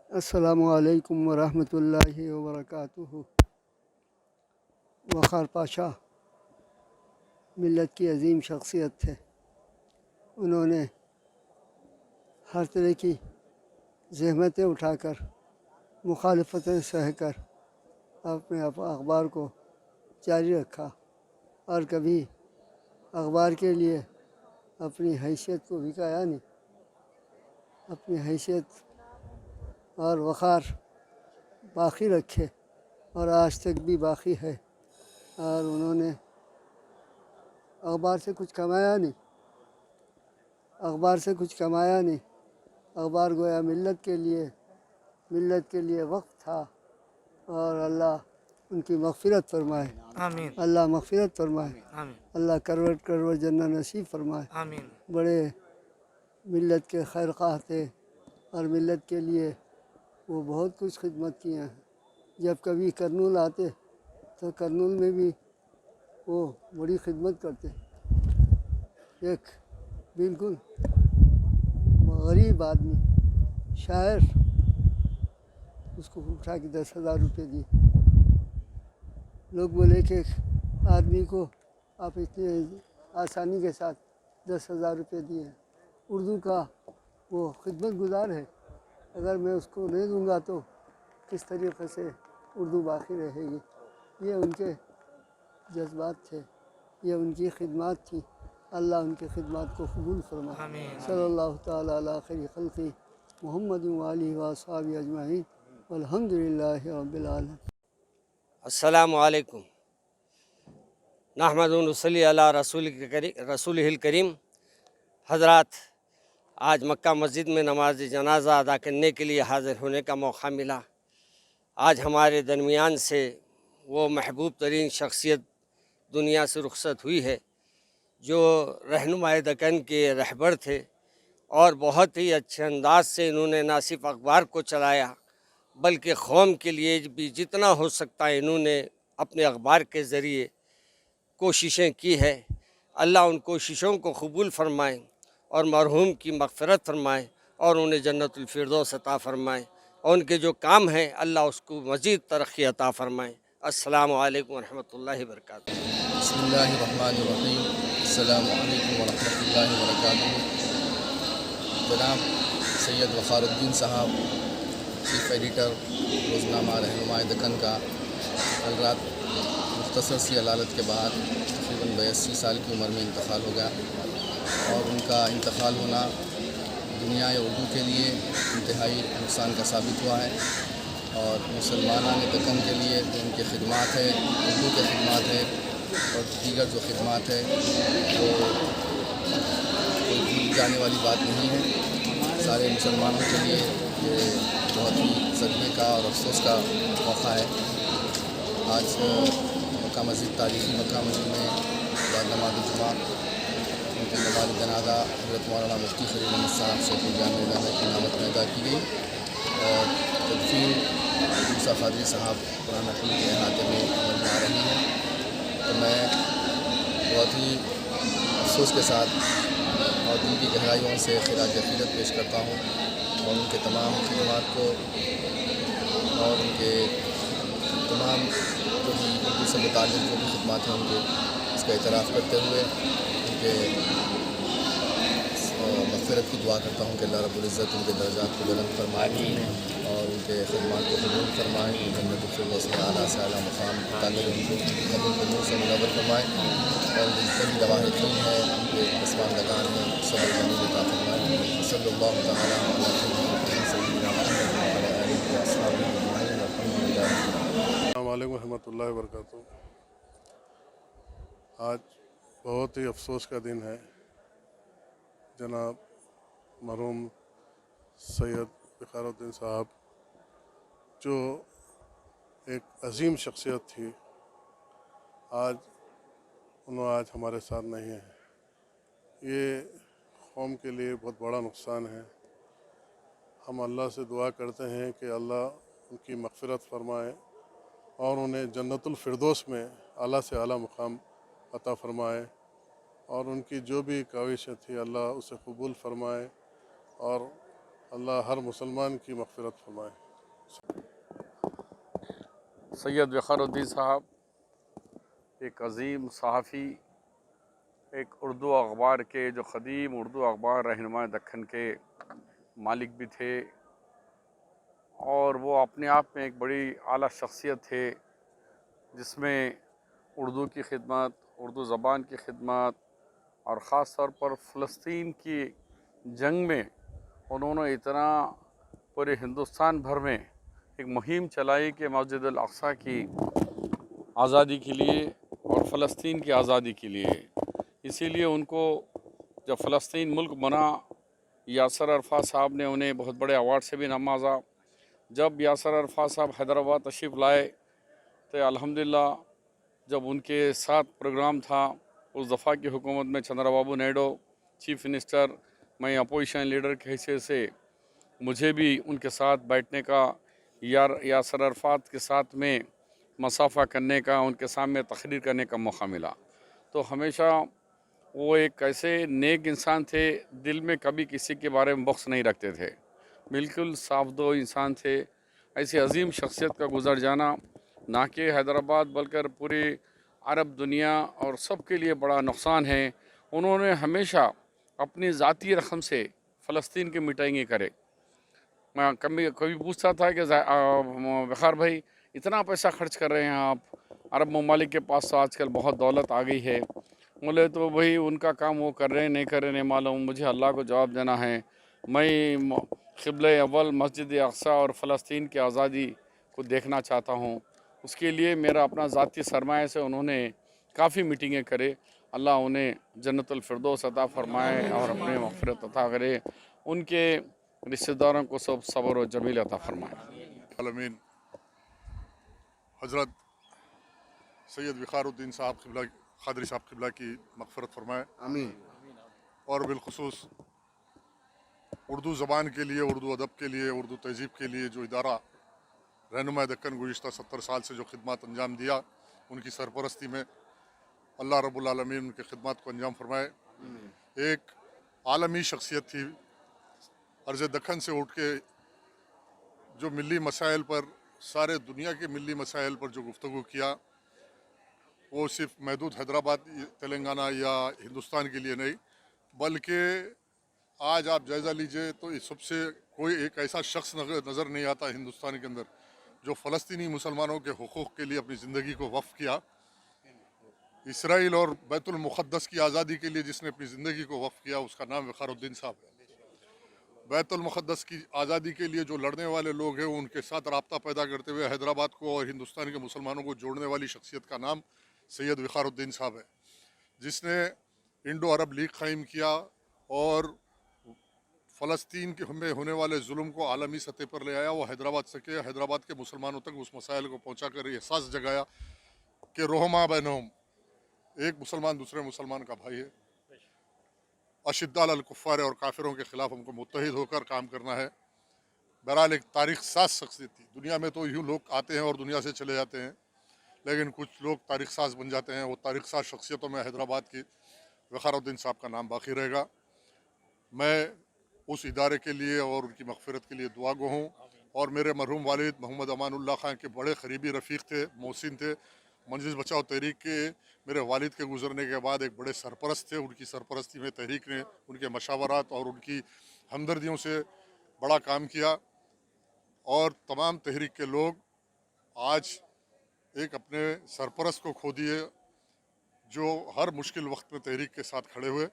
السلام علیکم ورحمۃ اللہ وبرکاتہ۔ وقار پاشا ملت کی عظیم شخصیت تھے۔ انہوں نے ہر طرح کی زحمتیں اٹھا کر، مخالفتیں سہ کر اپنے اخبار کو جاری رکھا، اور کبھی اخبار کے لیے اپنی حیثیت کو بھکایا نہیں۔ اپنی حیثیت اور وقار باقی رکھے، اور آج تک بھی باقی ہے۔ اور انہوں نے اخبار سے کچھ کمایا نہیں، اخبار گویا ملت کے لیے وقف تھا۔ اور اللہ ان کی مغفرت فرمائے، آمین، اللہ مغفرت فرمائے، آمین، اللہ کروڑ جنہ نصیب فرمائے۔ آمین، بڑے ملت کے خیر خواہ تھے، اور ملت کے لیے وہ بہت کچھ خدمت کیے ہیں۔ جب کبھی کرنول آتے تو کرنول میں بھی وہ بڑی خدمت کرتے۔ ایک بالکل غریب آدمی، شاعر، اس کو اٹھا کے 10,000 روپے دیے۔ لوگ بولے کہ آدمی کو آپ اتنے آسانی کے ساتھ 10,000 روپے دیے۔ اردو کا وہ خدمت گزار ہے، اگر میں اس کو نہیں دوں گا تو کس طریقے سے اردو باقی رہے گی۔ یہ ان کے جذبات تھے، یہ ان کی خدمات تھی۔ اللہ ان کی خدمات کو قبول فرمائے۔ آمین، صلی اللہ تعالیٰ علی خیر خلقی محمد وآلہ وصحبہ اجمعین، والحمد للہ رب العالمین۔ السلام علیکم۔ نحمد و نصلی علی رسول الکریم۔ حضرات، آج مکہ مسجد میں نماز جنازہ ادا کرنے کے لیے حاضر ہونے کا موقع ملا۔ آج ہمارے درمیان سے وہ محبوب ترین شخصیت دنیا سے رخصت ہوئی ہے، جو رہنمائے دکن کے رہبر تھے، اور بہت ہی اچھے انداز سے انہوں نے نہ صرف اخبار کو چلایا بلکہ قوم کے لیے بھی جتنا ہو سکتا ہے انہوں نے اپنے اخبار کے ذریعے کوششیں کی ہے۔ اللہ ان کوششوں کو قبول فرمائے اور مرحوم کی مغفرت فرمائے، اور انہیں جنت الفردوس عطا فرمائے، اور ان کے جو کام ہیں اللہ اس کو مزید ترقی عطا فرمائے۔ السلام علیکم ورحمۃ اللہ وبرکاتہ۔ بسم اللہ الرحمن الرحیم۔ السلام علیکم ورحمۃ اللہ وبرکاتہ۔ جناب سید وقار الدین صاحب، چیف ایڈیٹر روزنامہ رہنمائے دکن کا، کل رات مختصر سی علالت کے بعد تقریباً 82 سال کی عمر میں انتقال ہو گیا، اور ان کا انتقال ہونا دنیا اردو کے لیے انتہائی نقصان کا ثابت ہوا ہے، اور مسلمانان دکن کے لیے جو ان کی خدمات ہے، اردو کے خدمات ہے اور دیگر جو خدمات ہے، وہ کوئی بھول جانے والی بات نہیں ہے۔ سارے مسلمانوں کے لیے یہ بہت ہی صدمے کا اور افسوس کا موقع ہے۔ آج مکہ مسجد، تاریخی مکہ مسجد میں بعد نماز جمعہ ان کی نماز جنازہ حضرت مولانا مفتی خلیل احمد صاحب شیخ الجامع علامہ کی نامت میں ادا کی گئی، اور تدفین موسیٰ قادری صاحب قرآن حکیم کے احاطے میں عمل میں آ رہی ہے۔ تو میں بہت ہی افسوس کے ساتھ اور دل کی گہرائیوں سے خراج عقیدت پیش کرتا ہوں، اور ان کے تمام خدمات کو اور ان کے تمام جو بھی اردو سے متعلق جو بھی خدمات ہیں ان کے، اس کا اعتراف کرتے ہوئے ان کے مغفرت کی دعا کرتا ہوں کہ اللہ رب العزت ان کے درجات کو بلند فرمائے اور ان کے خدمات کو قبول فرمائے، جنت الفردوس میں اعلیٰ سے اعلیٰ مقام عطا کر ان کو قبول کو نور سے منور فرمائے، اور جتنے بھی لواحقین ہیں، ان کے پسماندگان ہیں، صبر جمیل عطا فرمائے۔ صلی اللہ تعالیٰ علیہ سیدنا محمد وعلی آلہ واصحابہ اجمعین، والحمد للہ۔ السلام علیکم ورحمۃ اللہ وبرکاتہ۔ آج بہت ہی افسوس کا دن ہے۔ جناب مرحوم سید وقار الدین صاحب، جو ایک عظیم شخصیت تھی، آج ہمارے ساتھ نہیں ہیں۔ یہ قوم کے لیے بہت بڑا نقصان ہے۔ ہم اللہ سے دعا کرتے ہیں کہ اللہ ان کی مغفرت فرمائے اور انہیں جنت الفردوس میں اعلیٰ سے اعلیٰ مقام عطا فرمائے، اور ان کی جو بھی کاوشیں تھی اللہ اسے قبول فرمائے، اور अल्लाह हर मुसलमान की मग़फ़िरत फरमाए। सैयद वक़ारुद्दीन साहब एक अज़ीम सहाफ़ी, एक उर्दू अखबार के जो क़दीम उर्दू अखबार रहनुमा दक्कन के मालिक भी थे, और वो अपने आप में एक बड़ी आला शख्सियत थे जिसमें उर्दू की खिदमत, उर्दू ज़बान की खिदमत और ख़ास तौर पर फ़लस्तीन की जंग में उन्होंने इतना पूरे हिंदुस्तान भर में एक मुहिम चलाई कि मस्जिद अल अक़सा की आज़ादी के लिए और फ़लस्तीन की आज़ादी के लिए। इसीलिए उनको जब फ़लस्तीन मुल्क बना, यासर अरफ़ात साहब ने उन्हें बहुत बड़े अवार्ड से भी नवाजा। जब यासर अरफ़ात साहब हैदराबाद तशरीफ़ लाए तो अल्हम्दुलिल्लाह जब उनके साथ प्रोग्राम था, उस दफ़ा की हुकूमत में चंद्रबाबू नायडू चीफ़ मिनिस्टर, मैं अपोजिशन लीडर के हैसियत से मुझे भी उनके साथ बैठने का, यासर अरफ़ात के साथ में मसाफ़ा करने का, उनके सामने तकरीर करने का मौका मिला। तो हमेशा वो एक ऐसे नेक इंसान थे, दिल में कभी किसी के बारे में बख्स नहीं रखते थे, बिल्कुल साफ दो इंसान थे। ऐसी अजीम शख्सियत का गुजर जाना ना कि हैदराबाद बल्कि पूरी अरब दुनिया और सब के लिए बड़ा नुकसान है। उन्होंने हमेशा अपनी ज़ाती रकम से फ़लस्तीन की मिटाइंग करे। मैं कभी कभी पूछता था कि वक़ार भाई इतना पैसा खर्च कर रहे हैं आप, अरब ममालिक के पास तो आजकल बहुत दौलत आ गई है। बोले तो भाई उनका काम वो कर रहे हैं नहीं कर रहे नहीं मालूम, मुझे अल्लाह को जवाब देना है। मैं क़िबला अव्वल मस्जिद अक़सा और फ़लस्तीन की आज़ादी को देखना चाहता हूँ। उसके लिए मेरा अपना ज़ाती सरमाए से उन्होंने काफ़ी मीटिंगें करे। अल्लाह उन्हें जन्नतुल फ़िरदौस अता फ़रमाए और अपने मग़फ़िरत अता करे, उनके रिश्तेदारों को सब सब्र और जमील अता फ़रमाए। आलमीन हज़रत सैयद वक़ारुद्दीन साहब क़िबला क़ादरी साहब क़िबला की मग़फ़िरत फरमाए, आमीन। और बिलख़ुसूस उर्दू ज़बान के लिए, उर्दू अदब के लिए, उर्दू तहज़ीब के लिए जो इदारा रहनुमा दक्कन गुज़िश्ता 70 साल से जो खिदमत अंजाम दिया, उनकी सरपरस्ती में अल्लाह रब्बुल आलमीन उनकी खिदमत को अंजाम फरमाए। एक आलमी शख्सियत थी, अर्ज़ दक्कन से उठ के जो मिली मसाइल पर, सारे दुनिया के मिली मसाइल पर जो गुफ्तगू किया, वो सिर्फ महदूद हैदराबाद तेलंगाना या हिंदुस्तान के लिए नहीं, बल्कि आज आप जायज़ा लीजिए तो इस सबसे कोई एक ऐसा शख्स नज़र नहीं आता हिंदुस्तान के अंदर जो फ़लस्तीनी मुसलमानों के हुकूक़ के लिए अपनी ज़िंदगी को वक़्फ़ किया। इसराइल और बैतुल मुक़द्दस की आज़ादी के लिए जिसने अपनी ज़िंदगी को वक़्फ़ किया, उसका नाम वक़ारुद्दीन साहब है। बैतुल मुक़द्दस की आज़ादी के लिए जो लड़ने वाले लोग हैं, उनके साथ रब्ता पैदा करते हुए हैदराबाद को और हिंदुस्तान के मुसलमानों को जोड़ने वाली शख्सियत का नाम सैयद वक़ारुद्दीन साहब है, जिसने इंडो अरब लीग क़ायम किया और फ़लस्तीन के में होने वाले जुल्म को आलमी सतह पर ले आया। वो हैदराबाद के मुसलमानों तक उस मसाइल को पहुँचा कर एहसास जगाया कि रोहमा बैनहुम, एक मुसलमान दूसरे मुसलमान का भाई है। अशिद्दाल अल कुफ़ार और काफिरों के ख़िलाफ़ हमको मुत्तहिद होकर काम करना है। बहरहाल एक तारीख़ साज शख्सियत थी। दुनिया में तो यूँ लोग आते हैं और दुनिया से चले जाते हैं, लेकिन कुछ लोग तारीख़ साज बन जाते हैं। वो तारीख़ साज शख्सियतों में हैदराबाद की वक़ारुद्दीन साहब का नाम बाकी रहेगा। मैं उस इदारे के लिए और उनकी मग़फ़िरत के लिए दुआ गो हूँ। और मेरे मरहूम वालिद मोहम्मद अमानुल्लाह खान के बड़े क़रीबी रफ़ीक थे, मोहसिन थे। मंजिल बचाओ तहरीक के मेरे वालिद के गुज़रने के बाद एक बड़े सरपरस्त थे। उनकी सरपरस्ती में तहरीक ने उनके मशावरात और उनकी हमदर्दियों से बड़ा काम किया। और तमाम तहरीक के लोग आज एक अपने सरपरस्त को खो दिए, जो हर मुश्किल वक्त में तहरीक के साथ खड़े हुए।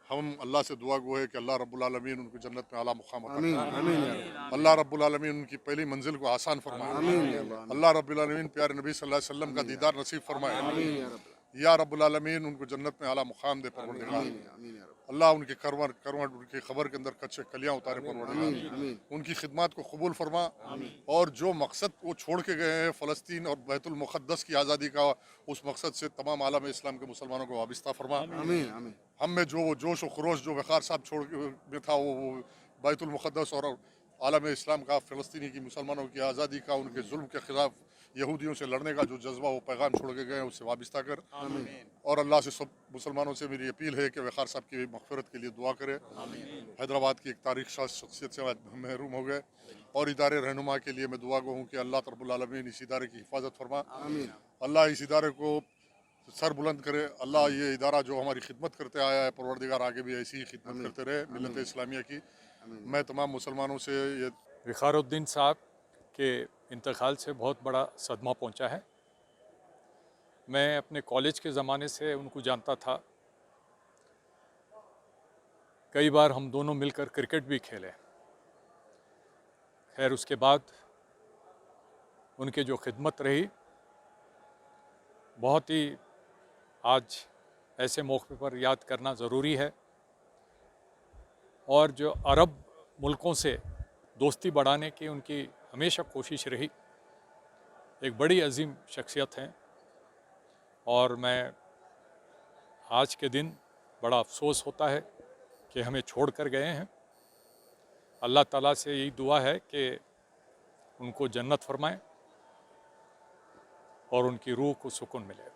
हम अल्लाह से दुआ गो है कि अल्लाह रब्बुल आलमीन उनको जन्नत में आला मुक़ाम अता फरमाए। अल्लाह रब्बुल आलमीन उनकी पहली मंजिल को आसान फरमाए। अल्लाह रब्बुल आलमीन प्यारे नबी सल्लल्लाहु अलैहि वसल्लम का दीदार नसीब फरमाए। या रब्बुल आलमीन उनको जन्नत में आला मुक़ाम दे परवरदिगार। अल्लाह उनके करवट उनकी ख़बर के अंदर कच्चे कलियाँ उतारे परवरदिगार। उनकी खिदमत को कबूल फरमा और जो मकसद वो छोड़ के गए हैं फ़लस्तीन और बैतुल मुक़द्दस की आज़ादी का, उस मकसद से तमाम आलम इस्लाम के मुसलमानों को वाबिस्ता फरमा। हम में जो वो जोश व खरोश जो वक़ार साहब छोड़ में था, वो बैतुल मुक़द्दस और आलम इस्लाम का, फ़लस्तीनी की मुसलमानों की आज़ादी का, उनके जुल्म के ख़िलाफ़ यहूदियों से लड़ने का जो जज्बा वो पैगाम छोड़ के गए हैं उससे वाबस्ता कर। और अल्लाह से सब मुसलमानों से मेरी अपील है कि वक़ार साहब की मग़फ़िरत के लिए दुआ करें। हैदराबाद की एक तारीख़ शाह शख्सियत से महरूम हो गए और इदारे रहनुमा के लिए मैं दुआ गो हूँ कि अल्लाह रब्बुल आलमीन इस इदारे की हिफाजत फरमा। अल्लाह इस इदारे को सर बुलंद करे। अल्लाह ये इदारा जो हमारी खिदमत करते आया है, परवरदिगार आगे भी ऐसी ही खिदमत करते रहे मिल्लत इस्लामिया की। मैं तमाम मुसलमानों से ये वक़ारुद्दीन साहब के इंतकाल से बहुत बड़ा सदमा पहुंचा है। मैं अपने कॉलेज के ज़माने से उनको जानता था। कई बार हम दोनों मिलकर क्रिकेट भी खेले। खैर उसके बाद उनके जो खिदमत रही, बहुत ही आज ऐसे मौके पर याद करना ज़रूरी है। और जो अरब मुल्कों से दोस्ती बढ़ाने की उनकी हमेशा कोशिश रही, एक बड़ी अजीम शख्सियत हैं। और मैं आज के दिन बड़ा अफसोस होता है कि हमें छोड़ कर गए हैं। अल्लाह ताला से यही दुआ है कि उनको जन्नत फरमाएं और उनकी रूह को सुकून मिले।